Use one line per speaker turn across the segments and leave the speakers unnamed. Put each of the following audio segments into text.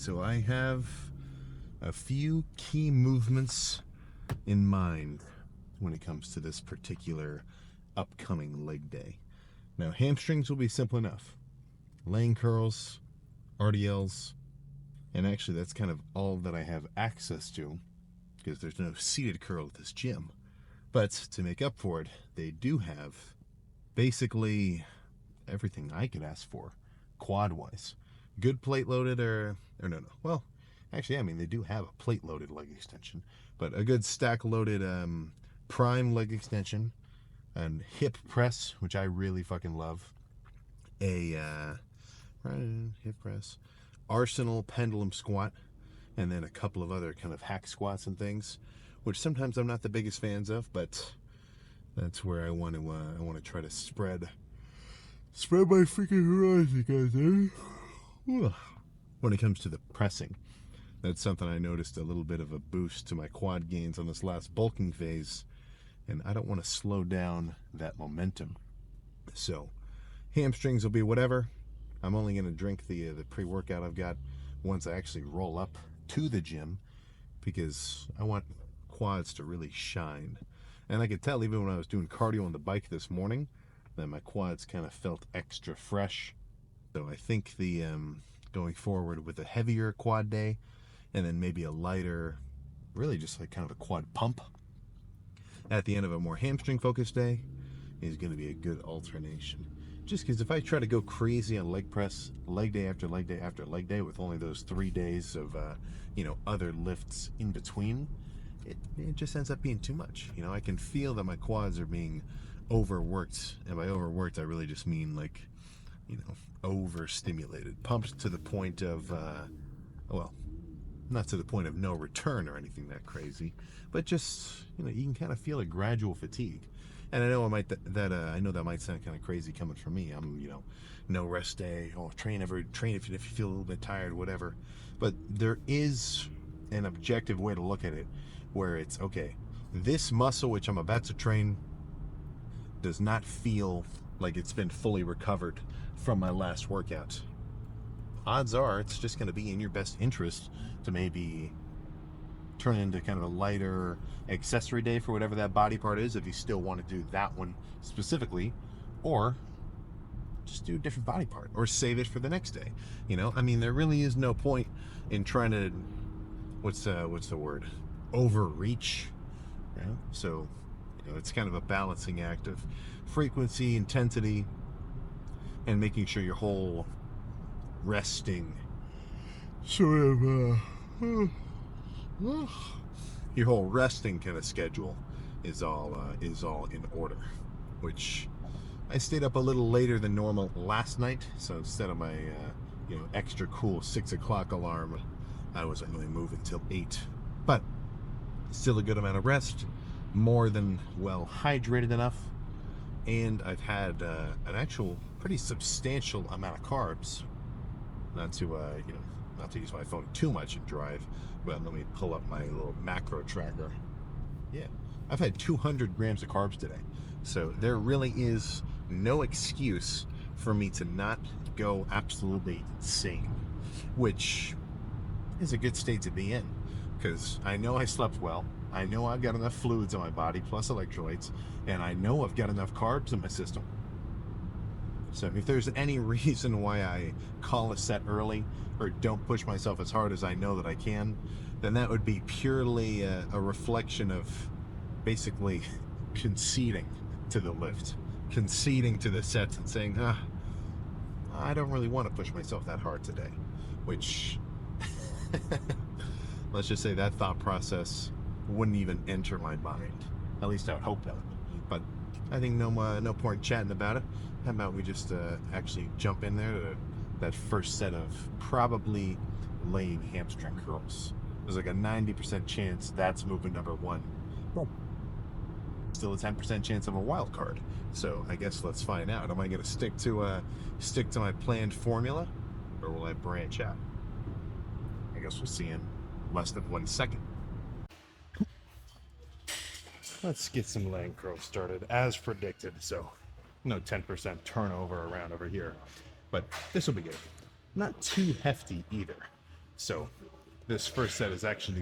so I have a few key movements in mind when it comes to this particular upcoming leg day. Now, hamstrings will be simple enough. Laying curls, RDLs, and actually that's kind of all that I have access to because there's no seated curl at this gym. But to make up for it, they do have basically everything I could ask for quad-wise. Good plate loaded or no. Well, actually, I mean, they do have a plate loaded leg extension, but a good stack loaded prime leg extension and hip press, which I really fucking love. A hip press, Arsenal pendulum squat, and then a couple of other kind of hack squats and things, which sometimes I'm not the biggest fans of, but that's where I want to try to spread my freaking horizon, guys. When it comes to the pressing, that's something I noticed a little bit of a boost to my quad gains on this last bulking phase, and I don't want to slow down that momentum. So hamstrings will be whatever. I'm only going to drink the pre-workout I've got once I actually roll up to the gym because I want quads to really shine. And I could tell even when I was doing cardio on the bike this morning that my quads kind of felt extra fresh. So I think the going forward with a heavier quad day and then maybe a lighter, really just like kind of a quad pump at the end of a more hamstring focused day is going to be a good alternation. Just because if I try to go crazy on leg press, leg day after leg day after leg day with only those 3 days of, other lifts in between, it just ends up being too much. I can feel that my quads are being overworked. And by overworked, I really just mean overstimulated. Pumped to the point of, not to the point of no return or anything that crazy, but just, you can kind of feel a gradual fatigue. And I know I know that might sound kind of crazy coming from me. I'm, no rest day. Oh, train if you feel a little bit tired, whatever. But there is an objective way to look at it where it's, okay, this muscle which I'm about to train does not feel like it's been fully recovered from my last workout. Odds are it's just going to be in your best interest to maybe turn into kind of a lighter accessory day for whatever that body part is, if you still want to do that one specifically, or just do a different body part, or save it for the next day. I mean, there really is no point in trying to, what's the word, overreach, right? So, it's kind of a balancing act of frequency, intensity, and making sure your whole resting sort of your whole resting kind of schedule is all in order. Which I stayed up a little later than normal last night, so instead of my extra cool 6 o'clock alarm, I was only moving till 8. But still a good amount of rest, more than well hydrated enough, and I've had an actual pretty substantial amount of carbs. Not to use my phone too much and drive, but let me pull up my little macro tracker. Yeah, I've had 200 grams of carbs today. So there really is no excuse for me to not go absolutely insane, which is a good state to be in because I know I slept well. I know I've got enough fluids in my body plus electrolytes, and I know I've got enough carbs in my system. So if there's any reason why I call a set early or don't push myself as hard as I know that I can, then that would be purely a reflection of basically conceding to the lift, conceding to the sets and saying, I don't really want to push myself that hard today, which let's just say that thought process wouldn't even enter my mind. At least I would hope that. But I think no point chatting about it. How about we just actually jump in there to that first set of probably laying hamstring curls. There's like a 90% chance that's movement number 1. Still a 10% chance of a wild card. So I guess let's find out. Am I going to stick to my planned formula, or will I branch out? I guess we'll see in less than 1 second. Let's get some leg curls started as predicted. So no 10% turnover around over here, but this will be good. Not too hefty either. So this first set is actually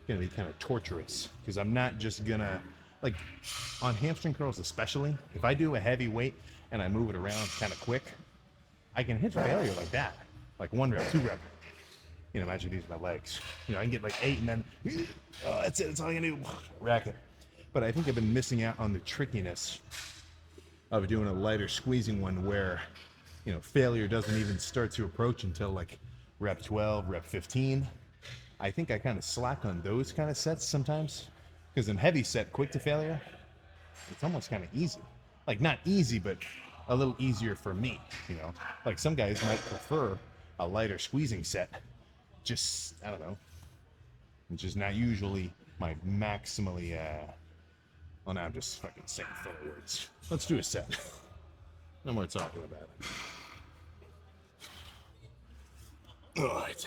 gonna be kind of torturous, because I'm not just gonna, like, on hamstring curls especially, if I do a heavy weight and I move it around kind of quick, I can hit failure like that, like 1 rep, 2 rep. You know, imagine these are my legs. You know, I can get like 8 and then, oh, that's it, that's all I can do, rack it. But I think I've been missing out on the trickiness of doing a lighter squeezing one where, you know, failure doesn't even start to approach until like rep 12, rep 15. I think I kind of slack on those kind of sets sometimes, because in heavy set, quick to failure, it's almost kind of easy. Like, not easy, but a little easier for me, you know? Like, some guys might prefer a lighter squeezing set. Just, I don't know. It's just not usually my maximally, well, now I'm just fucking saying filler words. Let's do a set. No more talking about it. Oh, it's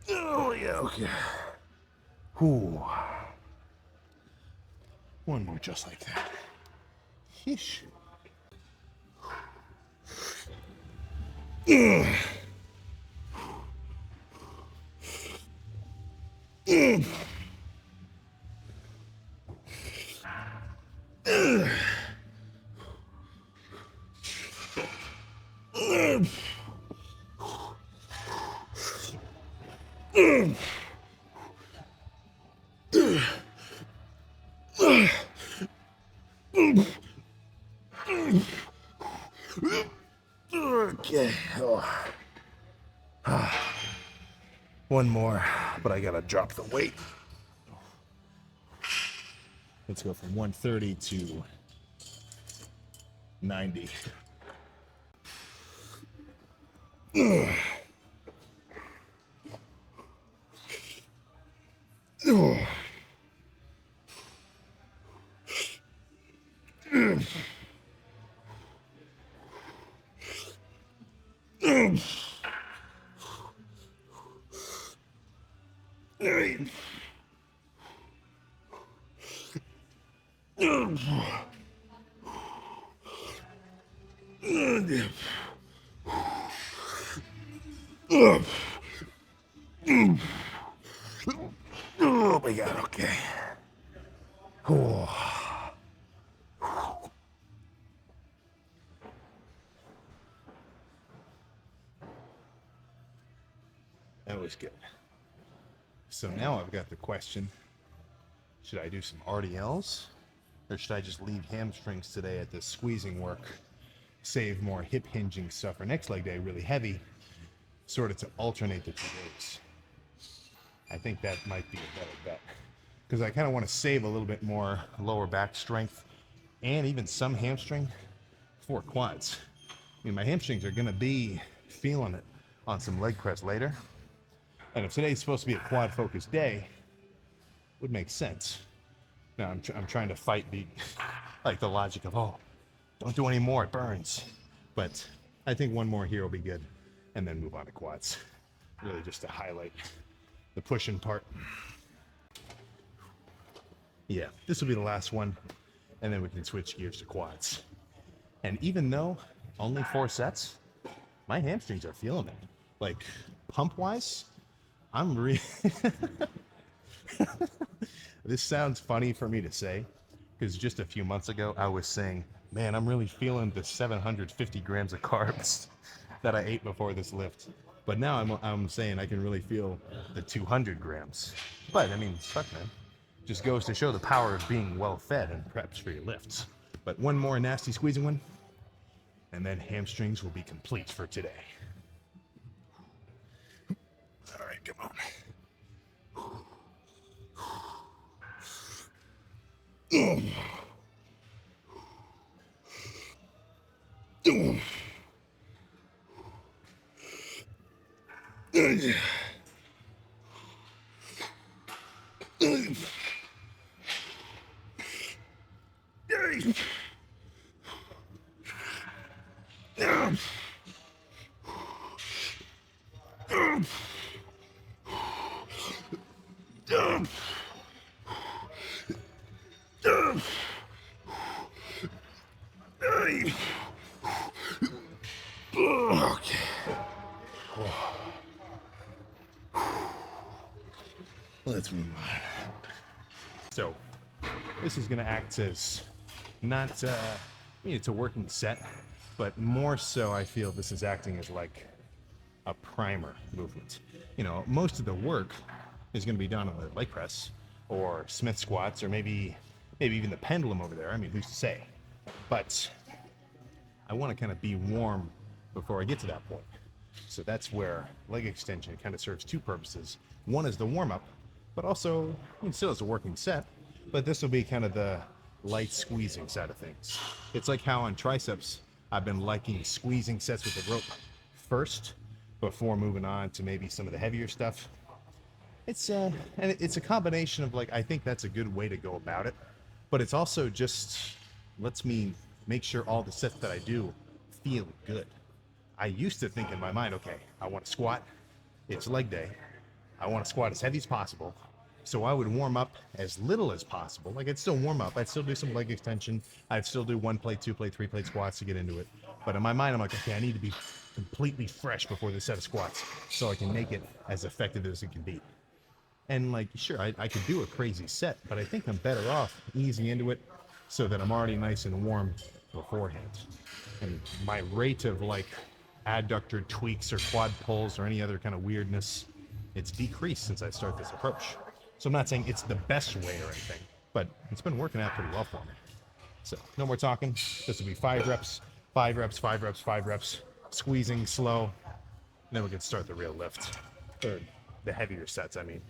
oh, yeah, okay. Ooh. One more just like that. Yeesh. Okay. Oh. One more, but I gotta drop the weight. Let's go from 130 to 90. Oh my god, okay. Oh. That was good. So now I've got the question, should I do some RDLs? Or should I just leave hamstrings today at the squeezing work, save more hip hinging stuff for next leg day, really heavy, sort of to alternate the 2 days? I think that might be a better bet, because I kind of want to save a little bit more lower back strength and even some hamstring for quads. I mean, my hamstrings are going to be feeling it on some leg press later. And if today's supposed to be a quad focused day, it would make sense. Now I'm trying to fight the logic of, oh, don't do any more, it burns. But I think one more here will be good, and then move on to quads. Really just to highlight the pushing part. Yeah, this will be the last one, and then we can switch gears to quads. And even though only 4 sets, my hamstrings are feeling it. Like, pump-wise, I'm really... This sounds funny for me to say, because just a few months ago, I was saying, man, I'm really feeling the 750 grams of carbs that I ate before this lift. But now I'm saying I can really feel the 200 grams. But, I mean, fuck, man. Just goes to show the power of being well-fed and prepped for your lifts. But one more nasty squeezing one, and then hamstrings will be complete for today. All right, come on. Okay. Let's move on. So, this is going to act as not, it's a working set, but more so I feel this is acting as like a primer movement. You know, most of the work is going to be done on the leg press or Smith squats or maybe even the pendulum over there. I mean, who's to say? But I want to kind of be warm before I get to that point. So that's where leg extension kind of serves two purposes. One is the warm-up, but also it still is a working set, but this will be kind of the light squeezing side of things. It's like how on triceps, I've been liking squeezing sets with the rope first before moving on to maybe some of the heavier stuff. It's and it's a combination of like, I think that's a good way to go about it, but it's also just lets me make sure all the sets that I do feel good. I used to think in my mind, okay, I want to squat, it's leg day, I want to squat as heavy as possible, so I would warm up as little as possible. Like, I'd still warm up, I'd still do some leg extension, I'd still do 1 plate, 2 plate, 3 plate squats to get into it, but in my mind I'm like, okay, I need to be completely fresh before this set of squats so I can make it as effective as it can be. And like, sure, I could do a crazy set, but I think I'm better off easing into it so that I'm already nice and warm beforehand. And my rate of like adductor tweaks or quad pulls or any other kind of weirdness, it's decreased since I started this approach. So I'm not saying it's the best way or anything, but it's been working out pretty well for me. So no more talking. This will be 5 reps, 5 reps, 5 reps, 5 reps, squeezing slow. And then we can start the real lift, or the heavier sets, I mean.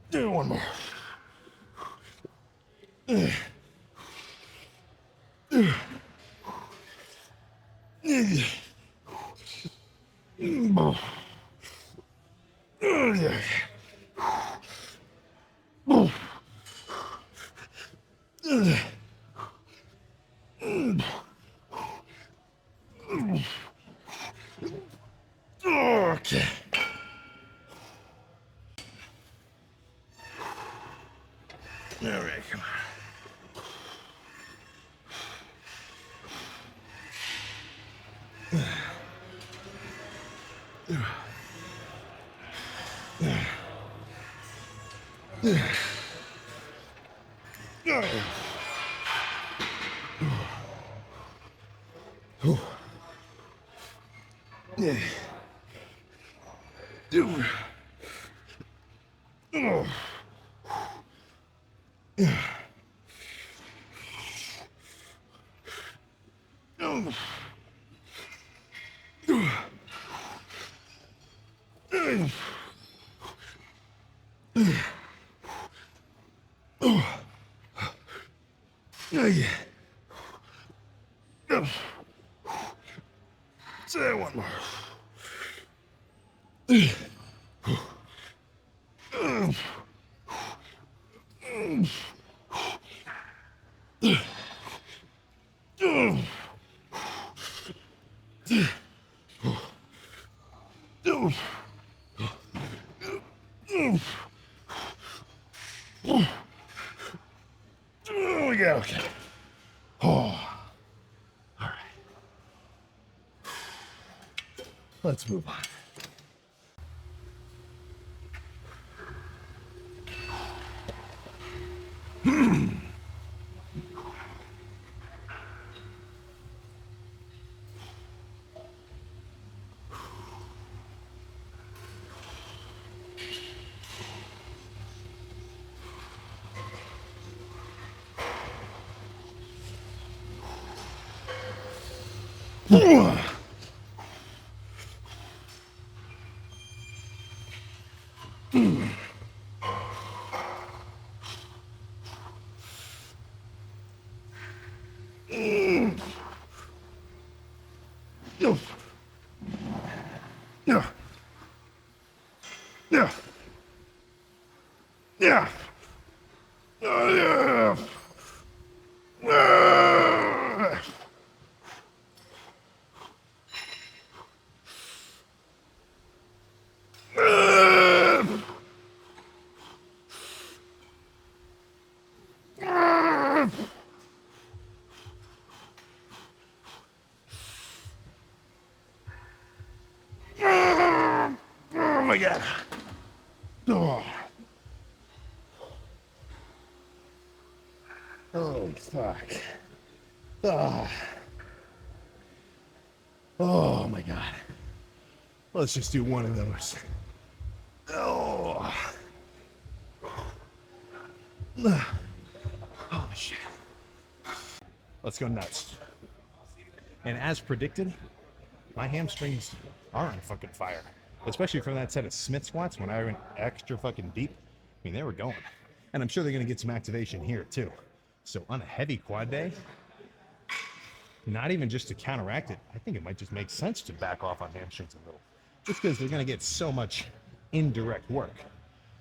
Do one more. Okay. All right, come on. Say one more. We got okay. Oh, all right. Let's move on. Yeah. Yeah. Yeah. Yeah. Oh my God. Oh. Oh, fuck. Oh. Oh my God. Let's just do one of those. Oh. Oh shit. Let's go nuts. And as predicted, my hamstrings are on fucking fire. Especially from that set of Smith squats when I went extra fucking deep. I mean, they were going. And I'm sure they're going to get some activation here too. So on a heavy quad day, not even just to counteract it, I think it might just make sense to back off on hamstrings a little. Just because they're going to get so much indirect work.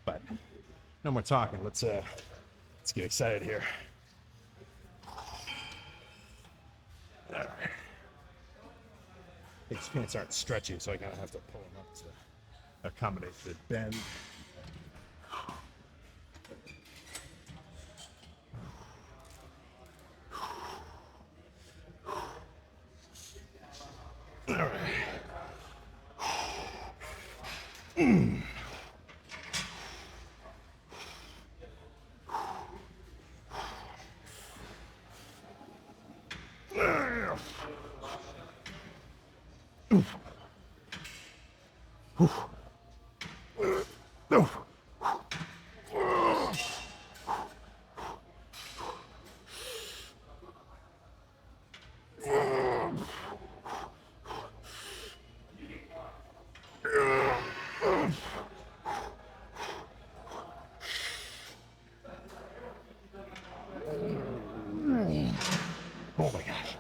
But no more talking. Let's get excited here. All right. These pants aren't stretchy, so I kind of have to pull them up to accommodate the bend. All right. Oh my gosh.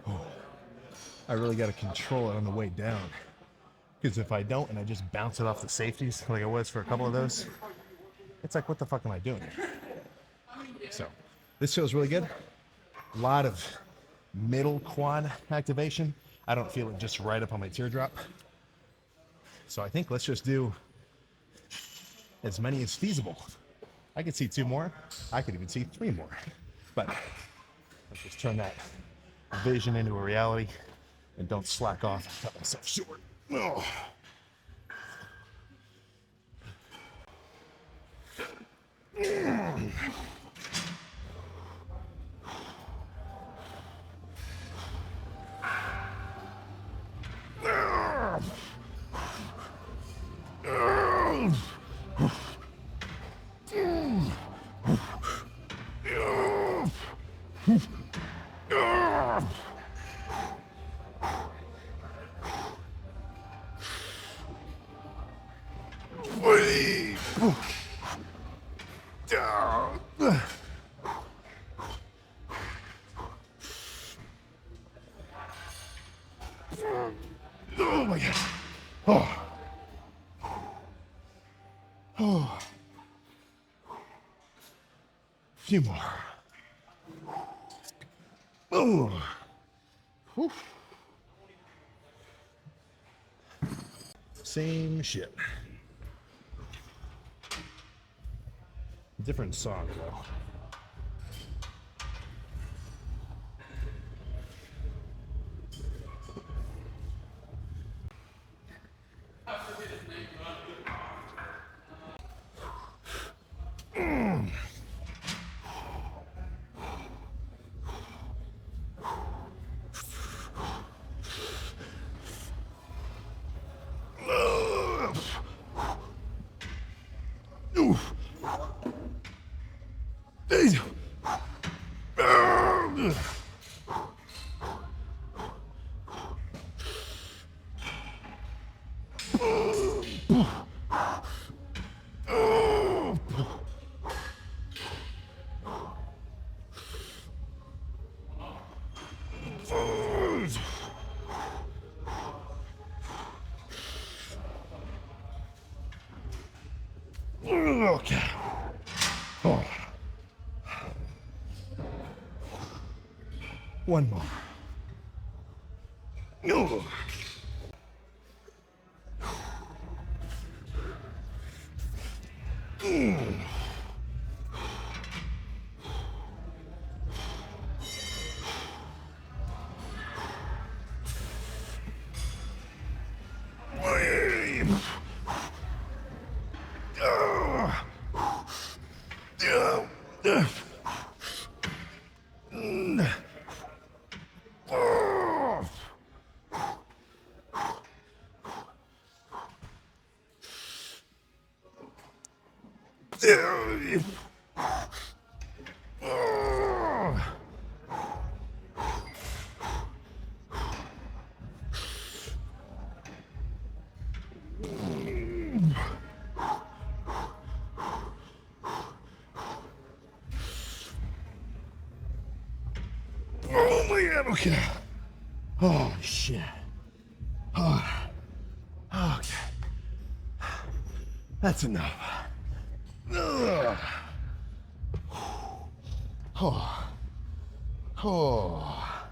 Oh, I really got to control it on the way down. Because if I don't and I just bounce it off the safeties like I was for a couple of those, it's like, what the fuck am I doing? So this feels really good. A lot of middle quad activation. I don't feel it just right up on my teardrop. So I think let's just do as many as feasible. I could see 2 more. I could even see 3 more. But let's just turn that vision into a reality and don't slack off and cut myself short. Oh. Oh my God. Oh. Oh. A few more. Oh. Whew. Same shit. Different song though. Okay. Oh. One more. Oh. Oh my God, okay. Oh shit. Oh. Okay. That's enough. Ugh. Oh. Oh.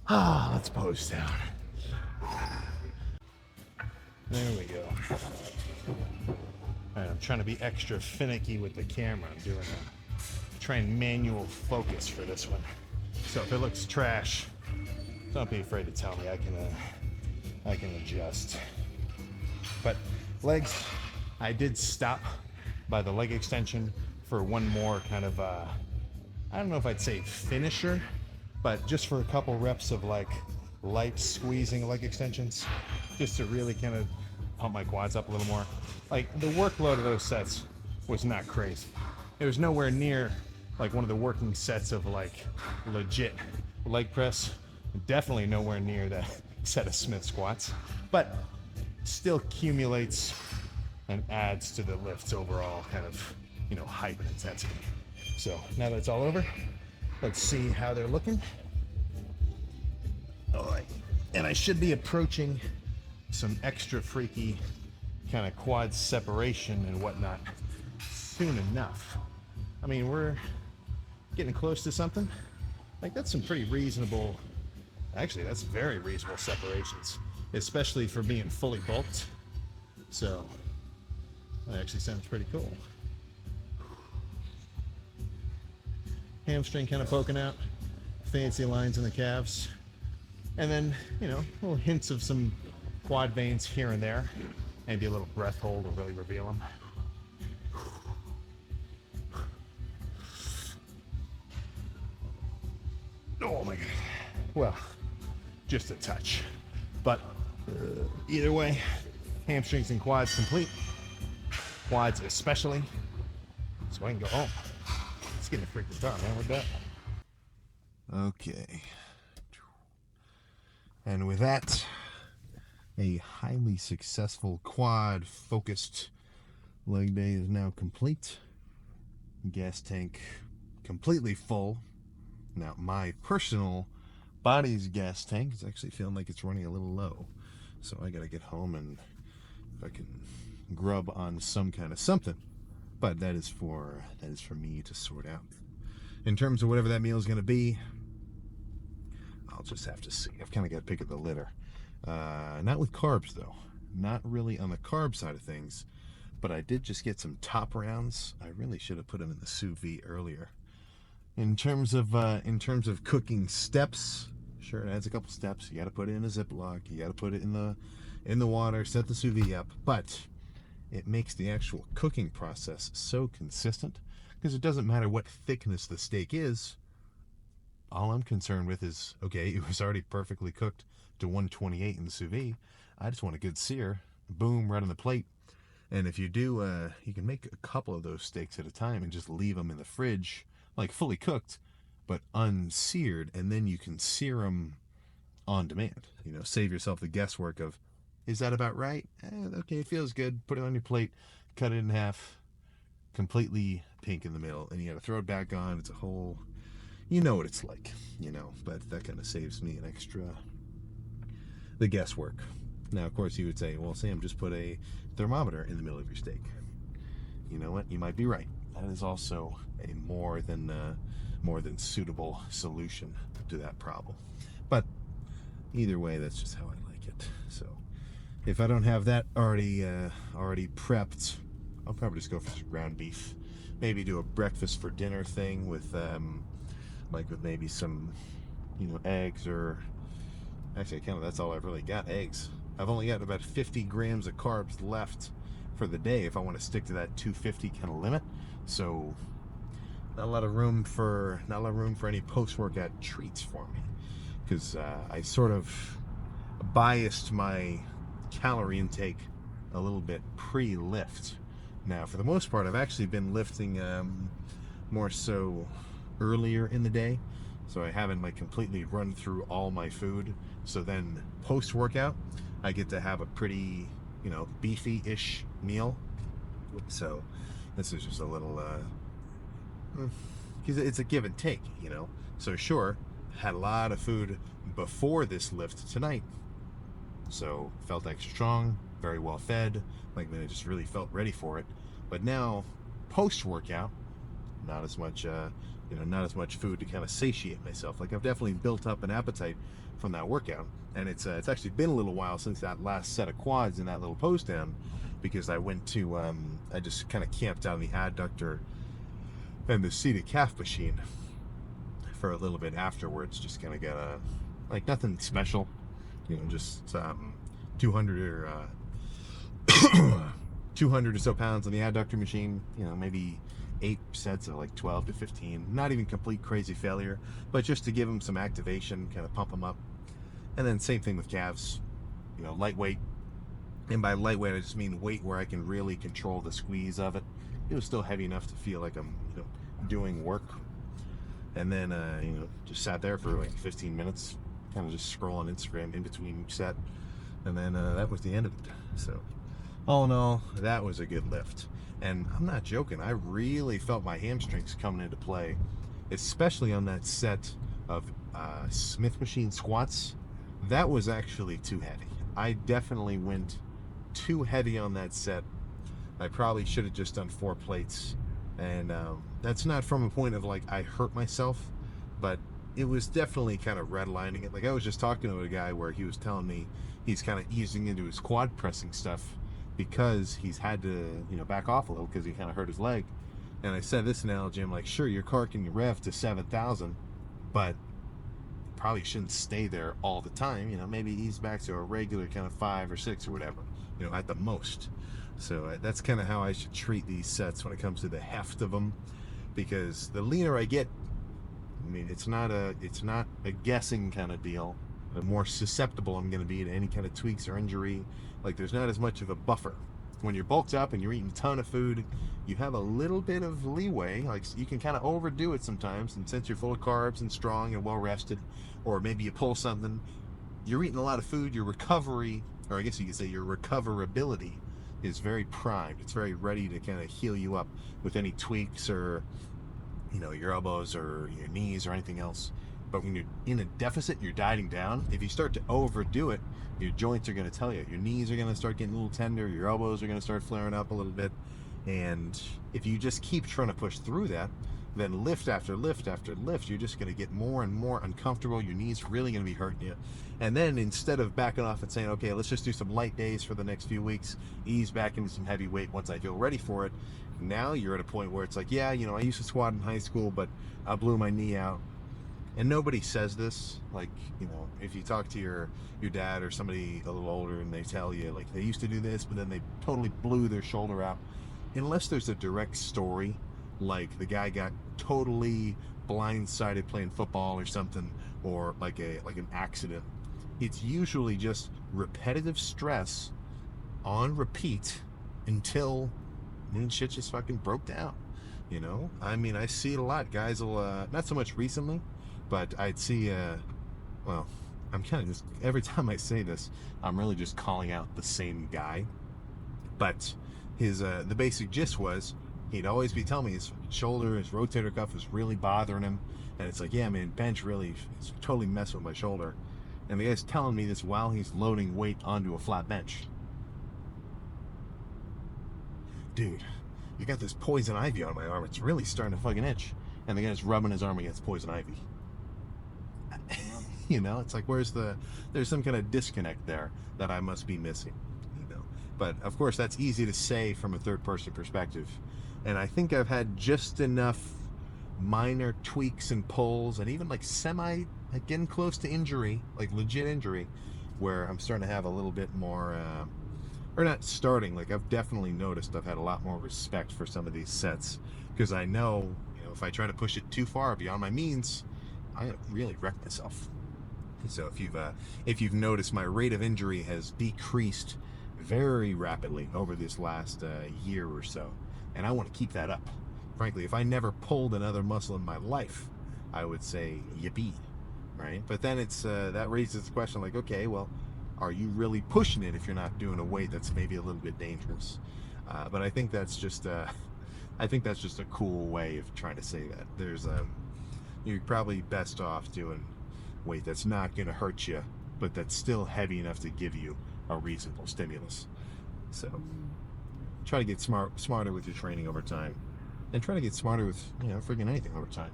Ah, let's pose down. There we go. All right, I'm trying to be extra finicky with the camera. I'm doing a try and manual focus for this one. So if it looks trash, don't be afraid to tell me. I can adjust. But legs, I did stop by the leg extension for one more kind of I don't know if I'd say finisher, but just for a couple reps of like light squeezing leg extensions, just to really kind of pump my quads up a little more. Like the workload of those sets was not crazy. It was nowhere near like one of the working sets of like legit leg press. Definitely nowhere near that set of Smith squats, but still accumulates and adds to the lift's overall kind of, you know, hype and intensity. So now that it's all over, let's see how they're looking. All right, and I should be approaching some extra freaky kind of quad separation and whatnot soon enough. I mean, we're getting close to something. Like that's some pretty reasonable, actually that's very reasonable separations, especially for being fully bulked. So that actually sounds pretty cool. Hamstring kind of poking out, fancy lines in the calves. And then, little hints of some quad veins here and there. Maybe a little breath hold will really reveal them. Oh my God. Well, just a touch. But either way, hamstrings and quads complete. Quads especially. So I can go home. It's getting a freaking time, man. With that. Okay. And with that, a highly successful quad focused leg day is now complete. Gas tank completely full. Now, my personal body's gas tank is actually feeling like it's running a little low. So I gotta get home and if I can grub on some kind of something. But that is for me to sort out. In terms of whatever that meal is gonna be, I'll just have to see. I've kind of got to pick at the litter. Not with carbs though. Not really on the carb side of things. But I did just get some top rounds. I really should have put them in the sous vide earlier. In terms of cooking steps, sure, it adds a couple steps. You got to put it in a Ziploc. You got to put it in the water. Set the sous vide up. But it makes the actual cooking process so consistent because it doesn't matter what thickness the steak is. All I'm concerned with is, okay, it was already perfectly cooked to 128 in the sous vide. I just want a good sear. Boom, right on the plate. And if you do, you can make a couple of those steaks at a time and just leave them in the fridge, like fully cooked, but unseared, and then you can sear them on demand. Save yourself the guesswork of, is that about right? Okay, it feels good. Put it on your plate, cut it in half, completely pink in the middle, and you got to throw it back on. It's a whole... You know what it's like, but that kind of saves me the guesswork. Now, of course, you would say, well, Sam, just put a thermometer in the middle of your steak. You know what? You might be right. That is also a more than suitable solution to that problem. But either way, that's just how I like it. So if I don't have that already prepped, I'll probably just go for some ground beef. Maybe do a breakfast for dinner thing with with maybe some, eggs, or actually, that's all I've really got, eggs. I've only got about 50 grams of carbs left for the day if I want to stick to that 250 kind of limit. So not a lot of room for any post-workout treats for me, because I sort of biased my calorie intake a little bit pre-lift. Now, for the most part, I've actually been lifting more so earlier in the day, so I haven't completely run through all my food. So then post-workout, I get to have a pretty, beefy-ish meal. So this is just a little, because it's a give and take, So sure, had a lot of food before this lift tonight, so felt extra strong, very well fed, I just really felt ready for it. But now, post-workout, not as much food to kind of satiate myself. I've definitely built up an appetite from that workout, and it's actually been a little while since that last set of quads in that little post down, because I went to I just kind of camped out in the adductor and the seated calf machine for a little bit afterwards. Just kind of got a nothing special, just 200 or 200 or so pounds on the adductor machine. Maybe 8 sets of 12 to 15. Not even complete crazy failure, but just to give them some activation, kind of pump them up. And then same thing with calves, lightweight. And by lightweight, I just mean weight where I can really control the squeeze of it. It was still heavy enough to feel like I'm, doing work. And then, just sat there for 15 minutes, kind of just scrolling Instagram in between each set. And then that was the end of it. So all in all, that was a good lift. And I'm not joking, I really felt my hamstrings coming into play, especially on that set of Smith machine squats. That was actually too heavy. I definitely went too heavy on that set. I probably should have just done 4 plates. And that's not from a point of I hurt myself, but it was definitely kind of redlining it. I was just talking to a guy where he was telling me he's kind of easing into his quad pressing stuff because he's had to, back off a little because he kind of hurt his leg. And I said this analogy, I'm sure, your car can rev to 7,000, but probably shouldn't stay there all the time. Maybe ease back to a regular kind of 5 or 6 or whatever, at the most. So that's kind of how I should treat these sets when it comes to the heft of them, because the leaner I get, I mean, it's not a guessing kind of deal. The more susceptible I'm going to be to any kind of tweaks or injury. Like, there's not as much of a buffer. When you're bulked up and you're eating a ton of food, you have a little bit of leeway. Like, you can kind of overdo it sometimes, and since you're full of carbs and strong and well rested, or maybe you pull something, you're eating a lot of food, your recovery, or I guess you could say your recoverability, is very primed. It's very ready to kind of heal you up with any tweaks or, your elbows or your knees or anything else. But when you're in a deficit, you're dieting down, if you start to overdo it, your joints are going to tell you. Your knees are going to start getting a little tender, your elbows are going to start flaring up a little bit. And if you just keep trying to push through that, then lift after lift after lift, you're just going to get more and more uncomfortable. Your knees really going to be hurting you. And then instead of backing off and saying, okay, let's just do some light days for the next few weeks, ease back into some heavy weight once I feel ready for it, now you're at a point where it's like, yeah, I used to squat in high school, but I blew my knee out. And nobody says this. Like, if you talk to your dad or somebody a little older and they tell you, like, they used to do this, but then they totally blew their shoulder out. Unless there's a direct story, like the guy got totally blindsided playing football or something, or like an accident. It's usually just repetitive stress on repeat until shit just fucking broke down. I mean, I see it a lot. Guys will, not so much recently, but I'd see, well, I'm kind of just, every time I say this, I'm really just calling out the same guy. But the basic gist was, he'd always be telling me his shoulder, his rotator cuff was really bothering him. And it's like, yeah, man, bench really is totally messing with my shoulder. And the guy's telling me this while he's loading weight onto a flat bench. Dude, you got this poison ivy on my arm. It's really starting to fucking itch. And the guy's rubbing his arm against poison ivy. It's like, there's some kind of disconnect there that I must be missing. But of course, that's easy to say from a third person perspective. And I think I've had just enough minor tweaks and pulls, and even like getting close to injury, like legit injury, where I'm starting to have a little bit more, or not starting, like I've definitely noticed I've had a lot more respect for some of these sets, because I know, if I try to push it too far beyond my means, I'm gonna really wreck myself. So if you've noticed, my rate of injury has decreased very rapidly over this last year or so, and I want to keep that up. Frankly, if I never pulled another muscle in my life, I would say yippee, right? But then it's that raises the question, like, okay, well, are you really pushing it if you're not doing a weight that's maybe a little bit dangerous? But I think that's just a cool way of trying to say that. You're probably best off doing weight that's not going to hurt you, but that's still heavy enough to give you a reasonable stimulus. So try to get smarter with your training over time, and try to get smarter with freaking anything over time.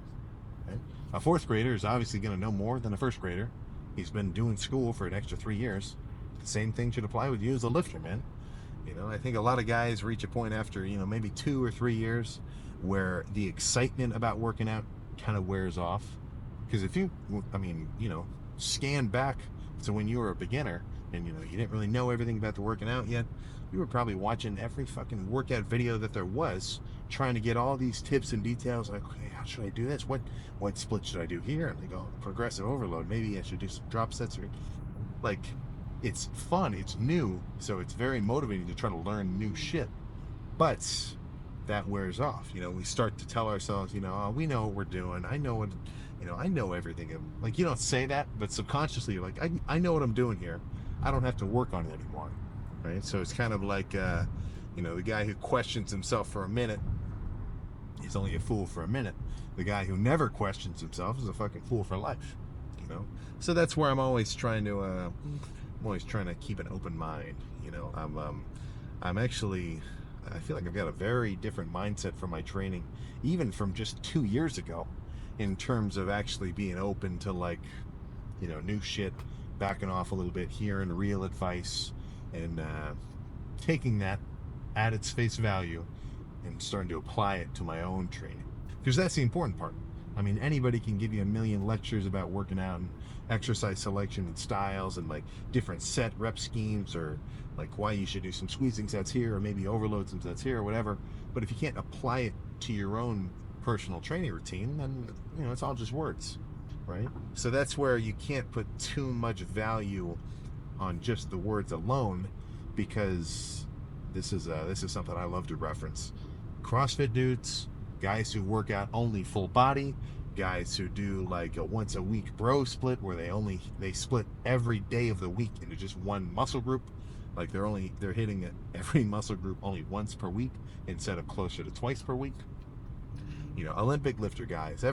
Right? A fourth grader is obviously going to know more than a first grader. He's been doing school for an extra 3 years. The same thing should apply with you as a lifter, man. I think a lot of guys reach a point after maybe 2 or 3 years where the excitement about working out kind of wears off. Because if you scan back to when you were a beginner and you didn't really know everything about the working out yet, you were probably watching every fucking workout video that there was, trying to get all these tips and details, like, okay, how should I do this? What split should I do here? And they go, progressive overload, maybe I should do some drop sets. Or like, it's fun, it's new, so it's very motivating to try to learn new shit. But that wears off. We start to tell ourselves, oh, we know what we're doing. I know what, I know everything. Like, you don't say that, but subconsciously you're like, I know what I'm doing here. I don't have to work on it anymore, right? So it's kind of like, the guy who questions himself for a minute is only a fool for a minute. The guy who never questions himself is a fucking fool for life, So that's where I'm always trying to, keep an open mind. I'm actually, I feel like I've got a very different mindset for my training, even from just 2 years ago, in terms of actually being open to, like, new shit, backing off a little bit, hearing real advice, and taking that at its face value and starting to apply it to my own training. Because that's the important part. I mean, anybody can give you a million lectures about working out and exercise selection and styles and like different set rep schemes, or like why you should do some squeezing sets here or maybe overload some sets here or whatever. But if you can't apply it to your own personal training routine, then it's all just words, right? So that's where you can't put too much value on just the words alone, because this is something I love to reference. CrossFit dudes, guys who work out only full body, guys who do like a once a week bro split where they split every day of the week into just one muscle group, like they're hitting every muscle group only once per week instead of closer to twice per week. Olympic lifter guys,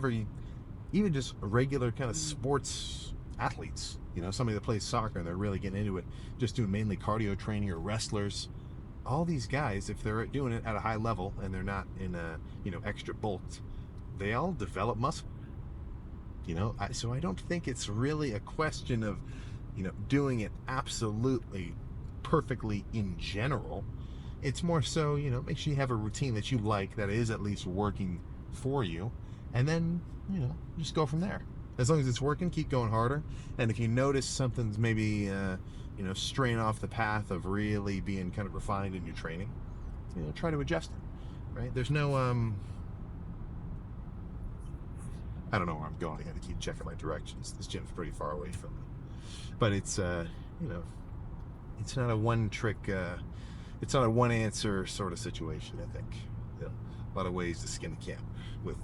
even just regular kind of sports athletes, somebody that plays soccer and they're really getting into it, just doing mainly cardio training, or wrestlers. All these guys, if they're doing it at a high level and they're not in a extra bulked, they all develop muscle. So I don't think it's really a question of doing it absolutely perfectly in general. It's more so make sure you have a routine that you like, that is at least working for you, and then just go from there. As long as it's working, keep going harder. And if you notice something's maybe straying off the path of really being kind of refined in your training, try to adjust it, right? There's no I don't know where I'm going. I got to keep checking my directions. This gym's pretty far away from me, but it's it's not a one trick, it's not a one answer sort of situation. I think a lot of ways to skin a cat with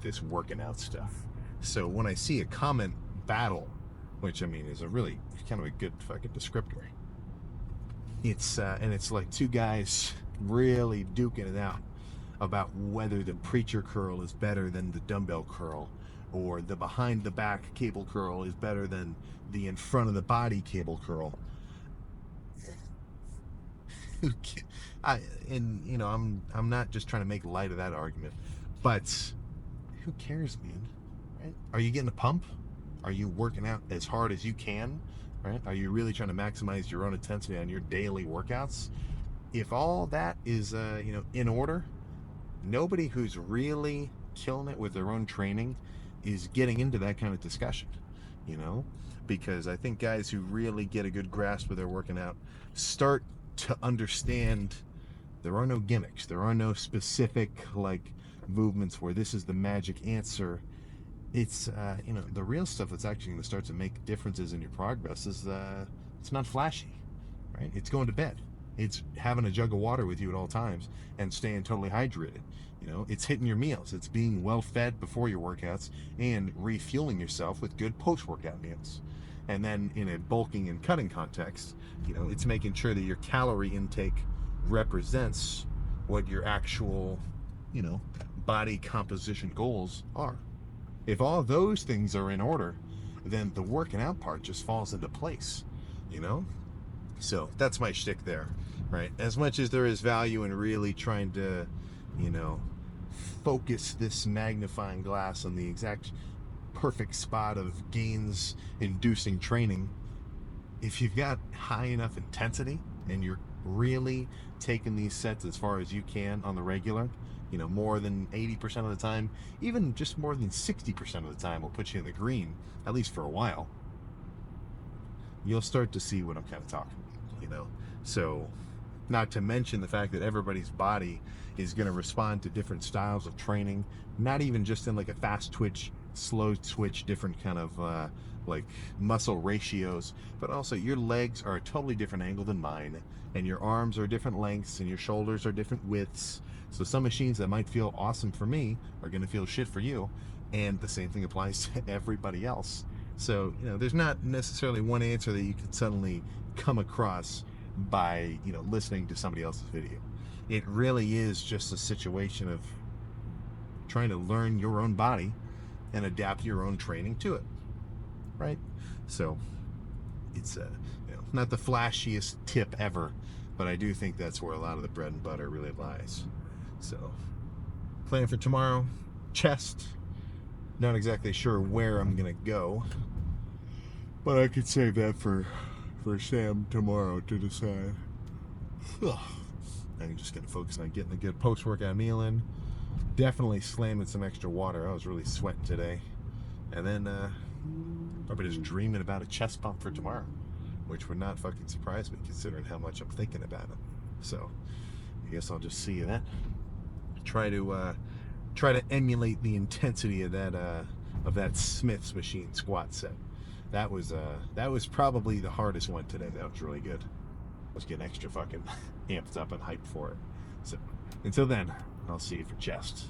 this working out stuff. So when I see a comment battle, which I mean is a really kind of a good fucking descriptor, it's like two guys really duking it out about whether the preacher curl is better than the dumbbell curl, or the behind the back cable curl is better than the in front of the body cable curl. I'm not just trying to make light of that argument, but who cares, man? Right? Are you getting a pump? Are you working out as hard as you can? Right? Are you really trying to maximize your own intensity on your daily workouts? If all that is in order, nobody who's really killing it with their own training is getting into that kind of discussion, because I think guys who really get a good grasp of their working out start to understand there are no gimmicks, there are no specific like movements where this is the magic answer. It's the real stuff that's actually going to start to make differences in your progress is it's not flashy, right? It's going to bed, it's having a jug of water with you at all times and staying totally hydrated. It's hitting your meals, it's being well fed before your workouts and refueling yourself with good post-workout meals. And then in a bulking and cutting context, it's making sure that your calorie intake represents what your actual body composition goals are. If all those things are in order, then the working out part just falls into place, So that's my shtick there, right? As much as there is value in really trying to, focus this magnifying glass on the exact perfect spot of gains inducing training, if you've got high enough intensity and you're really taking these sets as far as you can on the regular, more than 80% of the time, even just more than 60% of the time will put you in the green, at least for a while, you'll start to see what I'm kind of talking about, So, not to mention the fact that everybody's body is going to respond to different styles of training, not even just in like a fast twitch, slow twitch, different kind of like muscle ratios, but also your legs are a totally different angle than mine, and your arms are different lengths, and your shoulders are different widths. So some machines that might feel awesome for me are going to feel shit for you, and the same thing applies to everybody else. So there's not necessarily one answer that you can suddenly come across by listening to somebody else's video. It really is just a situation of trying to learn your own body and adapt your own training to it, right? So it's not the flashiest tip ever, but I do think that's where a lot of the bread and butter really lies. So plan for tomorrow, chest. Not exactly sure where I'm gonna go, but I could save that for Sam tomorrow to decide. I'm just gonna focus on getting a good post-workout meal in, Definitely slamming some extra water. I was really sweating today. And then probably just dreaming about a chest pump for tomorrow, which would not fucking surprise me considering how much I'm thinking about it. So I guess I'll just see you then. Try to emulate the intensity of that Smith's machine squat set. That was probably the hardest one today. That was really good. I was getting extra fucking amped up and hyped for it. So until then, I'll see you for chest.